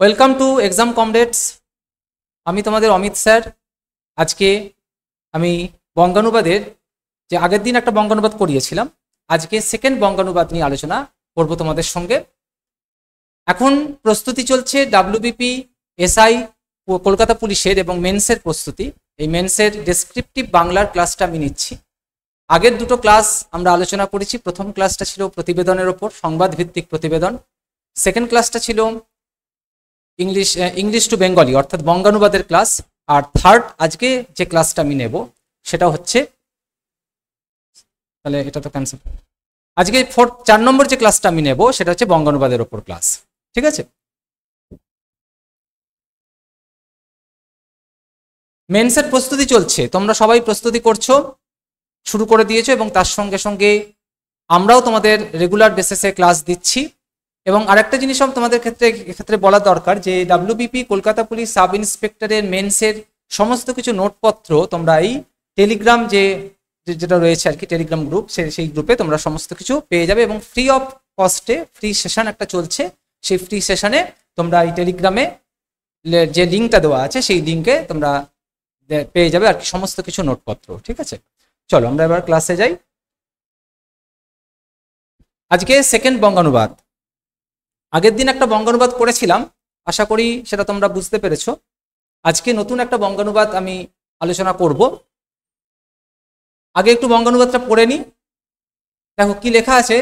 Welcome to exam comrades. আমি তোমাদের Amit sir. আজকে আমি বঙ্গানুবাদের যে আগের দিন একটা বঙ্গানুবাদ করিয়েছিলাম, আজকে সেকেন্ড বঙ্গানুবাদ নিয়ে আলোচনা করব তোমাদের সঙ্গে। এখন প্রস্তুতি চলছে ডাব্লিউবিপি, এসআই, কলকাতা পুলিশের এবং মেন্সের প্রস্তুতি। এই মেন্সের ডেসক্রিপটিভ বাংলার ক্লাসটা আমি নিচ্ছি। আগের দুটো ক্লাস আমরা আলোচনা করেছি। প্রথম ক্লাসটা ছিল প্রতিবেদনের ওপর, সংবাদ ভিত্তিক প্রতিবেদন। সেকেন্ড ক্লাসটা ছিল ইংলিশ টু বেঙ্গলি অর্থাৎ বঙ্গানুবাদের ক্লাস। আর থার্ড আজকে যে ক্লাসটা আমি নেব সেটা হচ্ছে, তাহলে এটা তো ক্যান্সেল, আজকে 4 নম্বর যে ক্লাসটা আমি নেব সেটা হচ্ছে বঙ্গানুবাদের ওপর ক্লাস। ঠিক আছে, মেন্সের প্রস্তুতি চলছে, তোমরা সবাই প্রস্তুতি করছো, শুরু করে দিয়েছো, এবং তার সঙ্গে সঙ্গে আমরাও তোমাদের রেগুলার বেসিসে ক্লাস দিচ্ছি। এবং আরেকটা জিনিস তোমাদের ক্ষেত্রে বলা দরকার যে ডাব্লিউবিপি কলকাতা পুলিশ সাব ইন্সপেক্টরের মেন্সের সমস্ত কিছু নোটপত্র তোমরা এই টেলিগ্রাম যেটা রয়েছে আর কি, টেলিগ্রাম গ্রুপ, সেই গ্রুপে তোমরা সমস্ত কিছু পেয়ে যাবে। এবং ফ্রি অফ কস্টে ফ্রি সেশন একটা চলছে, সেই ফ্রি সেশনে তোমরা এই টেলিগ্রামে যে লিঙ্কটা দেওয়া আছে সেই লিঙ্কে তোমরা পেয়ে যাবে আর কি সমস্ত কিছু নোটপত্র। ঠিক আছে, চলো আমরা এবার ক্লাসে যাই। আজকে সেকেন্ড বঙ্গানুবাদ। আগের দিন একটা বঙ্গানুবাদ করেছিলাম, আশা করি সেটা তোমরা বুঝতে পেরেছো। আজকে নতুন একটা বঙ্গানুবাদ আমি আলোচনা করব। আগে একটু বঙ্গানুবাদটা পড়ে নি। দেখো কি লেখা আছে,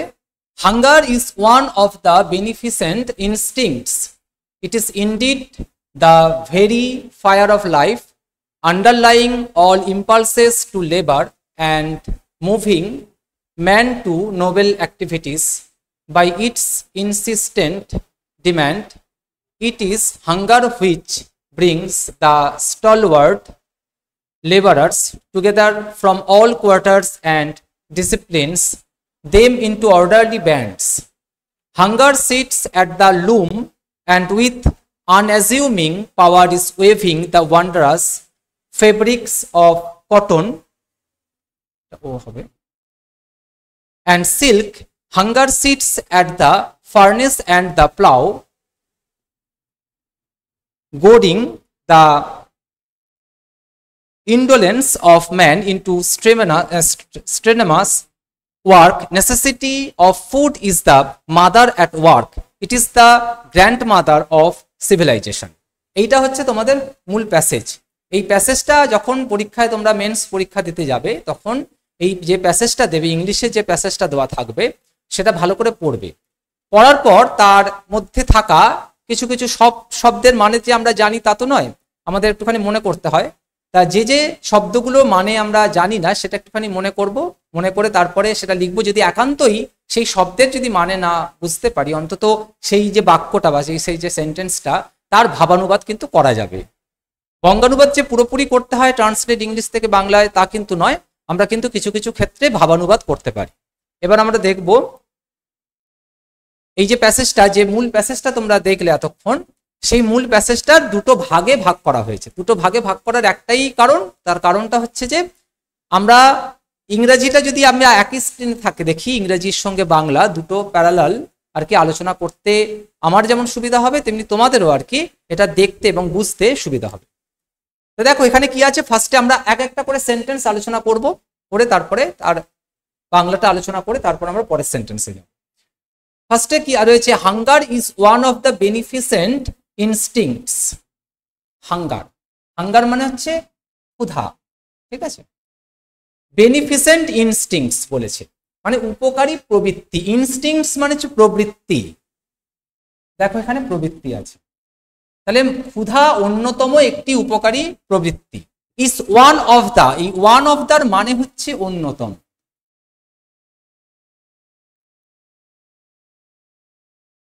hunger is one of the beneficent instincts, it is indeed the very fire of life, underlying all impulses to labour and moving man to noble activities. By its insistent demand, it is hunger which brings the stalwart laborers together from all quarters and disciplines them into orderly bands. Hunger sits at the loom and with unassuming power is waving the wondrous fabrics of cotton and silk. Hunger sits at the furnace and the plough, goading the indolence of man into strenuous work. Necessity of food is the mother at work. It is the grandmother of civilization. এইটা হচ্ছে তোমাদের মূল passage. এই প্যাসেজটা যখন পরীক্ষায় তোমরা men's পরীক্ষা দিতে যাবে তখন এই যে প্যাসেজটা দেবে, ইংলিশে যে প্যাসেজটা দেওয়া থাকবে সেটা ভালো করে পড়বে। পড়ার পর তার মধ্যে থাকা কিছু কিছু শব্দের মানে যে আমরা জানি তা তো নয়, আমাদের একটুখানি মনে করতে হয়। তা যে শব্দগুলো মানে আমরা জানি না সেটা একটুখানি মনে করব, মনে করে তারপরে সেটা লিখবো। যদি একান্তই সেই শব্দের যদি মানে না বুঝতে পারি, অন্তত সেই যে বাক্যটা বা সেই যে সেন্টেন্সটা তার ভাবানুবাদ কিন্তু করা যাবে। বঙ্গানুবাদ যে পুরোপুরি করতে হয় ট্রান্সলেট ইংলিশ থেকে বাংলায় তা কিন্তু নয়, আমরা কিন্তু কিছু কিছু ক্ষেত্রে ভাবানুবাদ করতে পারি। এবার আমরা দেখব এই যে প্যাসেজটা, যে মূল প্যাসেজটা তোমরা দেখলে এতক্ষণ, সেই মূল প্যাসেজটার দুটো ভাগে ভাগ করা হয়েছে। দুটো ভাগে ভাগ করার একটাই কারণ, তার কারণটা হচ্ছে যে আমরা ইংরেজিটা যদি আমরা একই স্ক্রিনে থাকে দেখি, ইংরেজির সঙ্গে বাংলা দুটো প্যারালাল আর কি আলোচনা করতে আমার যেমন সুবিধা হবে তেমনি তোমাদেরও আর কি এটা দেখতে এবং বুঝতে সুবিধা হবে। তো দেখো এখানে কি আছে, ফার্স্টে আমরা এক একটা করে সেন্টেন্স আলোচনা করব, করে তারপরে তার বাংলাটা আলোচনা করে তারপর আমরা পরের সেন্টেন্সে যাব। ফার্স্টে কি রয়েছে, hunger is one of the beneficent instincts. Hunger, hunger মানে হচ্ছে ক্ষুধা। ঠিক আছে, বেনিফিসেন্ট ইনস্টিংক্টস বলেছে মানে উপকারী প্রবৃত্তি। ইনস্টিংক্টস মানে হচ্ছে প্রবৃত্তি। দেখো এখানে প্রবৃত্তি আছে, তাহলে ক্ষুধা অন্যতম একটি উপকারী প্রবৃত্তি। ইজ ওয়ান অফ দ্য, এই ওয়ান অফ দ্য মানে হচ্ছে অন্যতম।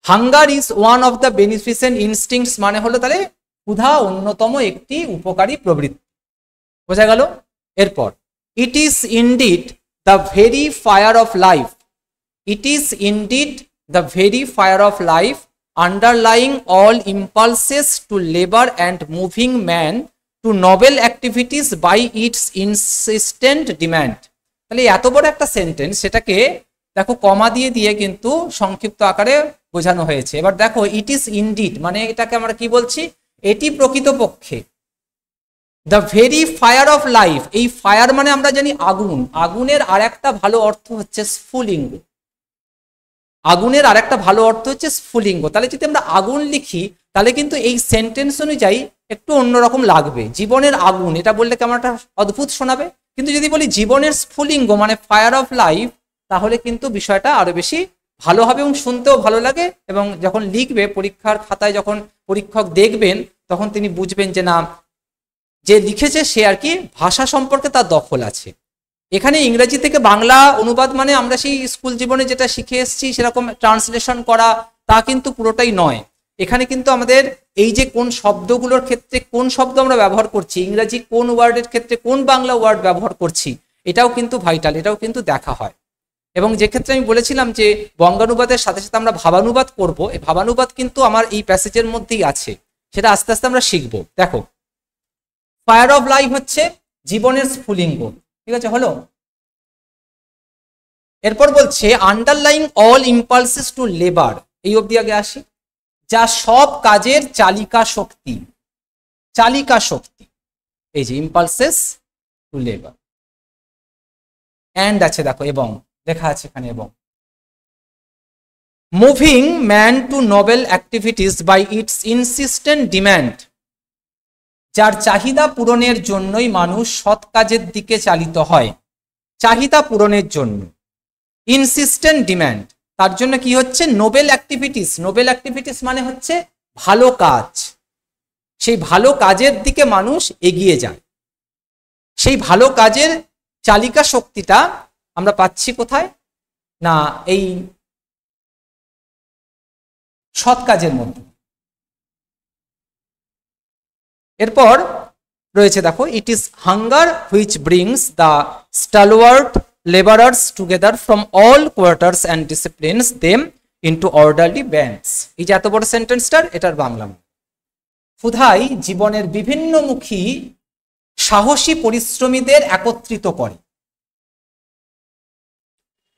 Hunger is one of the beneficent instincts মানে হলো তাহলে ক্ষুধা অন্যতম একটি উপকারী প্রবৃত্তি। বোঝা গেল? এরপর it is indeed the very fire of life. It is indeed the very fire of life, underlying all impulses to labour and moving man to noble activities by its insistent demand. তাহলে এত বড় একটা sentence, সেটাকে দেখো কমা দিয়ে দিয়ে কিন্তু সংক্ষিপ্ত আকারে বোঝানো হয়েছে। এবার দেখো ইট ইজ ইনডিড মানে এটাকে আমরা কি বলছি, এটি প্রকৃতপক্ষে the very fire of life. এই ফায়ার মানে আমরা জানি আগুন, আগুনের আর একটা ভালো অর্থ হচ্ছে স্ফুলিঙ্গ, আগুনের আর একটা ভালো অর্থ হচ্ছে স্ফুলিঙ্গ। তাহলে যদি আমরা আগুন লিখি তাহলে কিন্তু এই সেন্টেন্স অনুযায়ী একটু অন্যরকম লাগবে। জীবনের আগুন এটা বললে কেমন একটা অদ্ভুত শোনাবে, কিন্তু যদি বলি জীবনের স্ফুলিঙ্গ মানে ফায়ার অফ লাইফ তাহলে কিন্তু বিষয়টা আরো বেশি ভালো হবে এবং শুনতেও ভালো লাগে। এবং যখন লিখবে পরীক্ষার খাতায়, যখন পরীক্ষক দেখবেন তখন তিনি বুঝবেন যে না, যে লিখেছে সে আর কি ভাষা সম্পর্কে তার দখল আছে। এখানে ইংরেজি থেকে বাংলা অনুবাদ মানে আমরা সেই স্কুল জীবনে যেটা শিখে এসেছি সেরকম ট্রান্সলেশন করা তা কিন্তু পুরোটাই নয়। এখানে কিন্তু আমাদের এই যে কোন শব্দগুলোর ক্ষেত্রে কোন শব্দ আমরা ব্যবহার করছি, ইংরেজি কোন ওয়ার্ডের ক্ষেত্রে কোন বাংলা ওয়ার্ড ব্যবহার করছি, এটাও কিন্তু ভাইটাল, এটাও কিন্তু দেখা হয়। এবং যে ক্ষেত্রে আমি বলেছিলাম যে বঙ্গানুবাদের সাথে সাথে আমরা ভাবানুবাদ করব, এই ভাবানুবাদ কিন্তু আমার এই প্যাসেজের মধ্যেই আছে, সেটা আস্তে আস্তে আমরা শিখবো। দেখো ফায়ার অফ লাইফ হচ্ছে জীবনের স্ফুলিঙ্গ, ঠিক আছে, হলো। এরপর বলছে underlying all impulses to labour, এই অবধি আগে আসি, যা সব কাজের চালিকা শক্তি, চালিকা শক্তি, এই যে ইম্পালসেস টু লেবার। অ্যান্ড আছে দেখো, এবং লেখা আছে এখানে, এবং moving man to noble activities by its insistent demand, যার চাহিদা পূরণের জন্যই মানুষ সৎ কাজের দিকে চালিত হয়। চাহিদা পূরণের জন্য ইনসিস্টেন্ট ডিম্যান্ড, তার জন্য কি হচ্ছে নোবেল অ্যাক্টিভিটিস, নোবেল অ্যাক্টিভিটিস মানে হচ্ছে ভালো কাজ, সেই ভালো কাজের দিকে মানুষ এগিয়ে যায়। সেই ভালো কাজের চালিকা শক্তিটা আমরা পাচ্ছি কোথায় না, এই সৎ কাজের মধ্যে। এরপর রয়েছে দেখো it is hunger which brings the stalwart laborers together from all quarters and disciplines them into orderly bands। এই যে এত বড় সেন্টেন্সটার এটার বাংলা, ক্ষুধাই জীবনের বিভিন্নমুখী সাহসী পরিশ্রমীদের একত্রিত করে।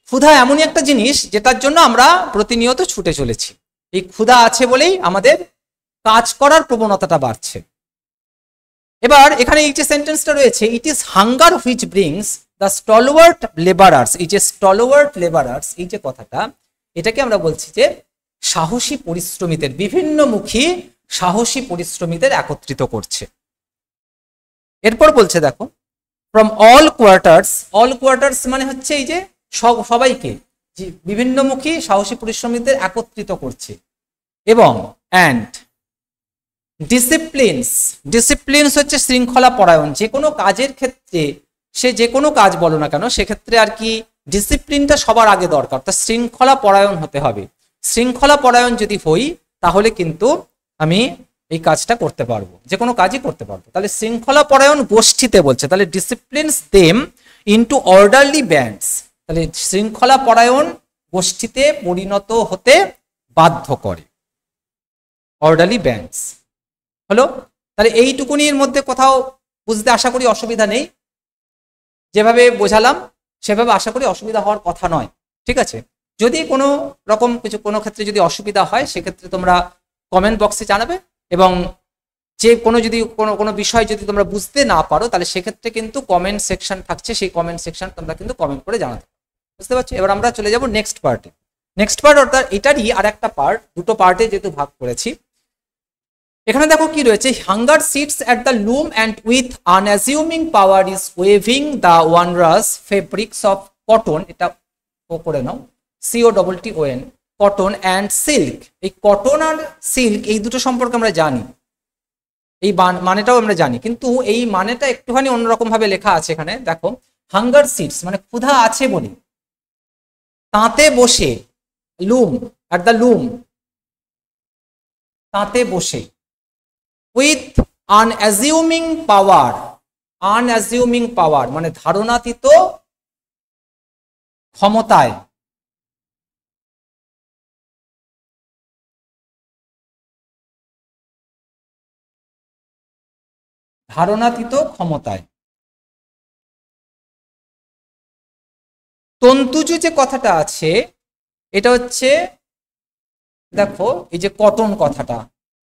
ক্ষুধা এমনই একটা জিনিস যেটার জন্য আমরা প্রতিনিয়ত ছুটে চলেছি, এই ক্ষুধা আছে বলেই আমাদের কাজ করার প্রবণতাটা বাড়ছে। এবার এখানে এই যে সেন্টেন্সটা রয়েছে ইট is hunger which brings the stalwart labourers, এই যে স্টলওয়ার্ড লেবারার্স এই যে কথাটা, এটাকে আমরা বলছি যে সাহসী পরিশ্রমীদের, বিভিন্নমুখী সাহসী পরিশ্রমীদের একত্রিত করছে। এরপর বলছে দেখো from all quarters, all quarters মানে হচ্ছে এই যে সবাইকে, বিভিন্নমুখী সাহসী পরিশ্রমীদের একত্রিত করছে। এবং অ্যান্ড ডিসিপ্লিনস, ডিসিপ্লিনস হচ্ছে শৃঙ্খলা পরায়ণ, যে কোনো কাজের ক্ষেত্রে সে যে কোনো কাজ বলো না কেন সেক্ষেত্রে আর কি ডিসিপ্লিনটা সবার আগে দরকার, তা শৃঙ্খলা পরায়ণ হতে হবে। শৃঙ্খলা পরায়ণ যদি হই তাহলে কিন্তু আমি এই কাজটা করতে পারবো, যে কোনো কাজই করতে পারবো। তাহলে শৃঙ্খলা পরায়ণ গোষ্ঠীতে বলছে, তাহলে disciplines them into orderly bands, তাহলে শৃঙ্খলা পরায়ণ গোষ্ঠীতে পরিণত হতে বাধ্য করে, অর্ডারলি ব্যান্ডস হলো। তাহলে এইটুকুনির মধ্যে কোথাও বুঝতে আশা করি অসুবিধা নেই, যেভাবে বোঝালাম সেভাবে আশা করি অসুবিধা হওয়ার কথা নয়, ঠিক আছে। যদি কোনো রকম কিছু কোনো ক্ষেত্রে যদি অসুবিধা হয় সেক্ষেত্রে তোমরা কমেন্ট বক্সে জানাবে, এবং যে কোনো যদি কোনো বিষয় যদি তোমরা বুঝতে না পারো তাহলে সেক্ষেত্রে কিন্তু কমেন্ট সেকশন থাকছে, সেই কমেন্ট সেকশন তোমরা কিন্তু কমেন্ট করে জানাতে, বুঝতে পারছো। এবার আমরা চলে যাব নেক্সট পার্টে। নেক্সট পার্ট অর্থাৎ এটারই আর একটা পার্ট, দুটো পার্টে যেহেতু ভাগ করেছি। এখানে দেখো কি রয়েছে, hunger sits at the loom and with unassuming power is weaving the wondrous fabrics of cotton, এটা ও করে নাও, COTTON, কটন অ্যান্ড সিল্ক। এই কটন আর সিল্ক এই দুটো সম্পর্কে আমরা জানি, এই মানেটাও আমরা জানি, কিন্তু এই মানেটা একটুখানি অন্যরকম ভাবে লেখা আছে এখানে। দেখো হাঙ্গার সিটস মানে ক্ষুধা আছে বলে, তাঁতে বসে, লুম অ্যাট দ্য লুম, তাঁতে বসে, উইথ আনঅ্যাজিউমিং পাওয়ার, আনঅ্যাজিউমিং পাওয়ার মানে ধারণাতীত ক্ষমতায়, ধারণাতীত ক্ষমতায়। তন্তুজ যে কথাটা আছে এটা হচ্ছে দেখো এই যে কটন কথাটা,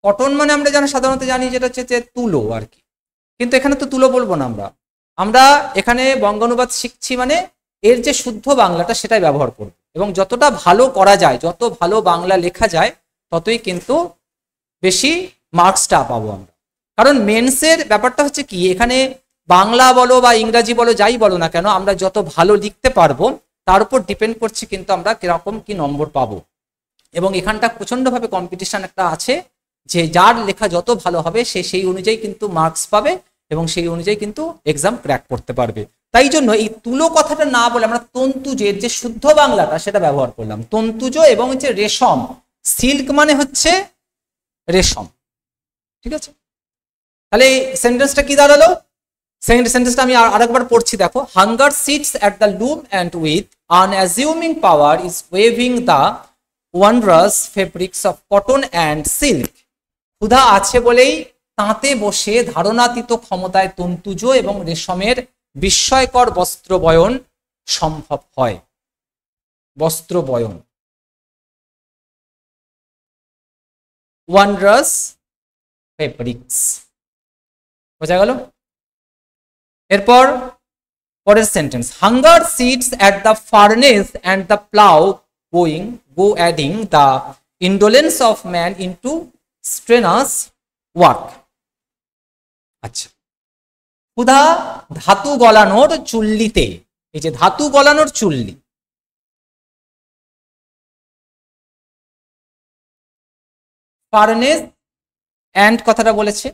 কটন মানে আমরা সাধারণত জানি যেটা হচ্ছে যে তুলো আর কি, কিন্তু এখানে তো তুলো বলবো না, আমরা এখানে বঙ্গানুবাদ শিখছি মানে এর যে শুদ্ধ বাংলাটা সেটাই ব্যবহার করব, এবং যতটা ভালো করা যায়, যত ভালো বাংলা লেখা যায় ততই কিন্তু বেশি মার্কসটা পাবো আমরা। কারণ মেন্সের ব্যাপারটা হচ্ছে কি, এখানে বাংলা বলো বা ইংরাজি বলো যাই বলো না কেন, আমরা যত ভালো লিখতে পারবো তার উপর ডিপেন্ড করছে কিন্তু আমরা কিরকম কি নম্বর পাবো। এবং এখানটা প্রচন্ডভাবে কম্পিটিশন একটা আছে, যে যার লেখা যত ভালো হবে সে সেই অনুযায়ী কিন্তু মার্কস পাবে এবং সেই অনুযায়ী কিন্তু এক্সাম ক্র্যাক করতে পারবে। তাই জন্য এই তুলো কথাটা না বলে আমরা তন্তুজের যে শুদ্ধ বাংলাটা সেটা ব্যবহার করলাম, তন্তুজ এবং হচ্ছে রেশম, সিল্ক মানে হচ্ছে রেশম, ঠিক আছে। তাহলে এই সেন্টেন্সটা কি দাঁড়ালো, সেকেন্ড সেন্টেন্সটা আমি আরেকবার পড়ছি, দেখো, hunger sits at the loom and with unassuming power is weaving the wondrous fabrics of cotton and silk. ক্ষুধা আছে বলেই তাঁতে বসে ধারণাতীত ক্ষমতায় তন্তুজ এবং রেশমের বিস্ময়কর বস্ত্র বয়ন সম্ভব হয়। বস্ত্র বয়ন, ওয়ান্ডারাস ফেব্রিক্স, বোঝা গেল। এরপর পরের sentence, hunger sits at the furnace and the plough go adding the indolence of man into strenuous work। আচ্ছা, ক্ষুধা ধাতু গলানোর চুল্লিতে, এই যে ধাতু গলানোর চুল্লি, ফার্নেস অ্যান্ড কথাটা বলেছে,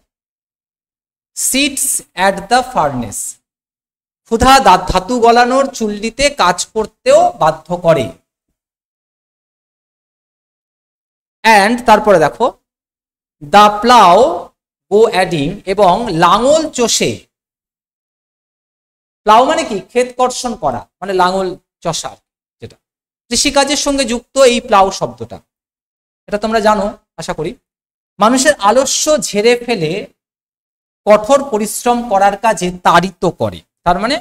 সিটস অ্যাট দ্য ফার্নেস, ক্ষুধা ধাতু গলানোর চুল্লিতে কাজ করতেও বাধ্য করে। অ্যান্ড তারপরে দেখো, দ্য প্লাউ গো অ্যাডিং, এবং লাঙল চষে, প্লাউ মানে কি, ক্ষেত কর্ষণ করা, মানে লাঙল চষা, যেটা কৃষিকাজের সঙ্গে যুক্ত এই প্লাউ শব্দটা, এটা তোমরা জানো আশা করি। মানুষের আলস্য ঝেড়ে ফেলে কঠোর পরিশ্রম করার কাজে তাড়িত করে, তার মানে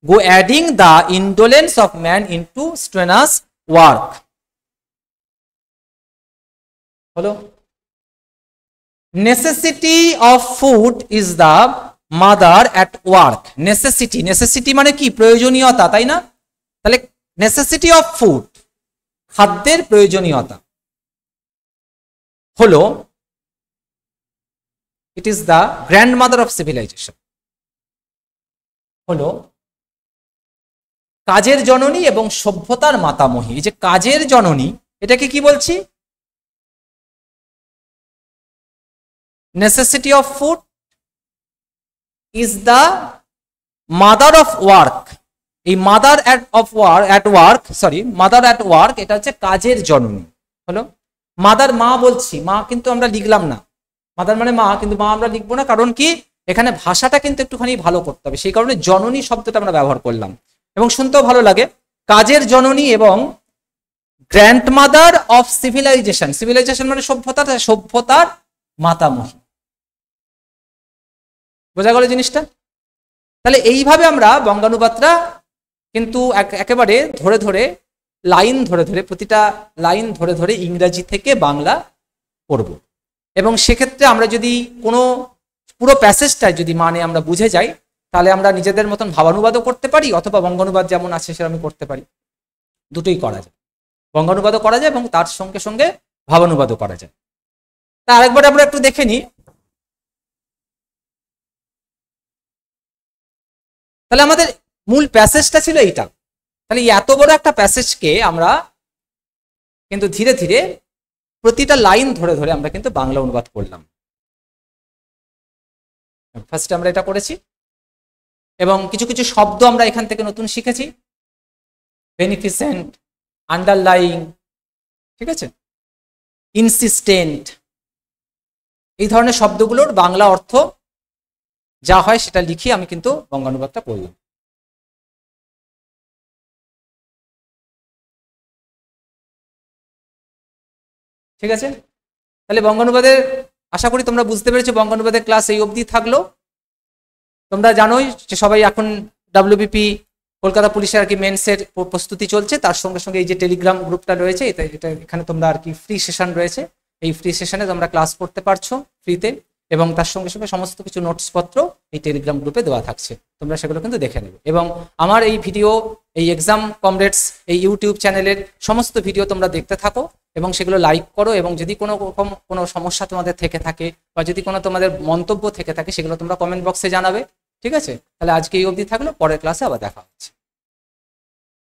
goading the indolence of man into strenuous work. হলো, necessity of food is the mother at work. Necessity, necessity মানে কি, প্রয়োজনীয়তা, তাই না? তাহলে নেসেসিটি অফ ফুড, খাদ্যের প্রয়োজনীয়তা হলো, it is the grandmother of civilisation, হলো কাজের জননী এবং সভ্যতার মাতামহী। এই যে কাজের জননী, এটাকে কি বলছি, necessity of food is the mother of work। এই mother at work এটা হচ্ছে কাজের জননী, হলো মাদার। মা বলছি, মা কিন্তু আমরা লিখলাম না, মাদার মানে মা, কিন্তু মা আমরা লিখবো না, কারণ কি এখানে ভাষাটা কিন্তু একটুখানি ভালো করতে হবে, সেই কারণে জননী শব্দটা আমরা ব্যবহার করলাম এবং শুনতেও ভালো লাগে। কাজের জননী এবং গ্র্যান্ডমাদার অফ সিভিলাইজেশন, সিভিলাইজেশন মানে সভ্যতা, সভ্যতার মাতামহী। বোঝা গেল জিনিসটা? তাহলে এইভাবে আমরা বঙ্গানুবাদটা কিন্তু একেবারে ধরে ধরে, লাইন ধরে ধরে, প্রতিটা লাইন ধরে ধরে ইংরাজি থেকে বাংলা পড়ব, এবং সেক্ষেত্রে আমরা যদি কোনো পুরো প্যাসেজটা যদি মানে আমরা বুঝে যাই, তাহলে আমরা নিজেদের মতন ভাবানুবাদও করতে পারি, অথবা বঙ্গানুবাদ যেমন আছে সেরকম করতে পারি, দুটোই করা যায়। বঙ্গানুবাদও করা যায় এবং তার সঙ্গে সঙ্গে ভাবানুবাদও করা যায়। তা আরেকবার আমরা একটু দেখে নিই। তাহলে আমাদের মূল প্যাসেজটা ছিল এইটা। তাহলে এত বড় একটা প্যাসেজকে আমরা কিন্তু ধীরে ধীরে প্রতিটা লাইন ধরে ধরে আমরা কিন্তু বাংলা অনুবাদ করলাম। ফার্স্টে আমরা এটা করেছি, এবং কিছু কিছু শব্দ আমরা এখান থেকে নতুন শিখেছি, বেনিফিসেন্ট, আন্ডারলাইং, ঠিক আছে, ইনসিস্টেন্ট, এই ধরনের শব্দগুলোর বাংলা অর্থ যা হয় সেটা লিখে আমি কিন্তু বঙ্গানুবাদটা করলাম। ঠিক আছে, তাহলে বঙ্গানুবাদের আশা করি তোমরা বুঝতে পেরেছো। বঙ্গানুবাদের ক্লাস এই অবধি থাকলো। তোমরা জানোই যে সবাই এখন WBP কলকাতা পুলিশের আর কি মেন্সের প্রস্তুতি চলছে, তার সঙ্গে সঙ্গে এই যে টেলিগ্রাম গ্রুপটা রয়েছে, এটা এখানে তোমরা আর কি ফ্রি সেশন রয়েছে, এই ফ্রি সেশনে তোমরা ক্লাস করতে পারছো ফ্রিতে, এবং তার সঙ্গে সঙ্গে সমস্ত কিছু নোটসপত্র এই টেলিগ্রাম গ্রুপে দেওয়া থাকছে, তোমরা সেগুলো কিন্তু দেখে নেবে। এবং আমার এই ভিডিও, এই এক্সাম কমরেডস এই ইউটিউব চ্যানেলের সমস্ত ভিডিও তোমরা দেখতে থাকো এবং সেগুলো লাইক করো, এবং যদি কোনো রকম কোনো সমস্যা তোমাদের থেকে থাকে বা যদি কোনো তোমাদের মন্তব্য থেকে থাকে সেগুলো তোমরা কমেন্ট বক্সে জানাবে, ঠিক আছে? তাহলে আজকে এই অবধি থাকলো, পরের ক্লাসে আবার দেখা হচ্ছে।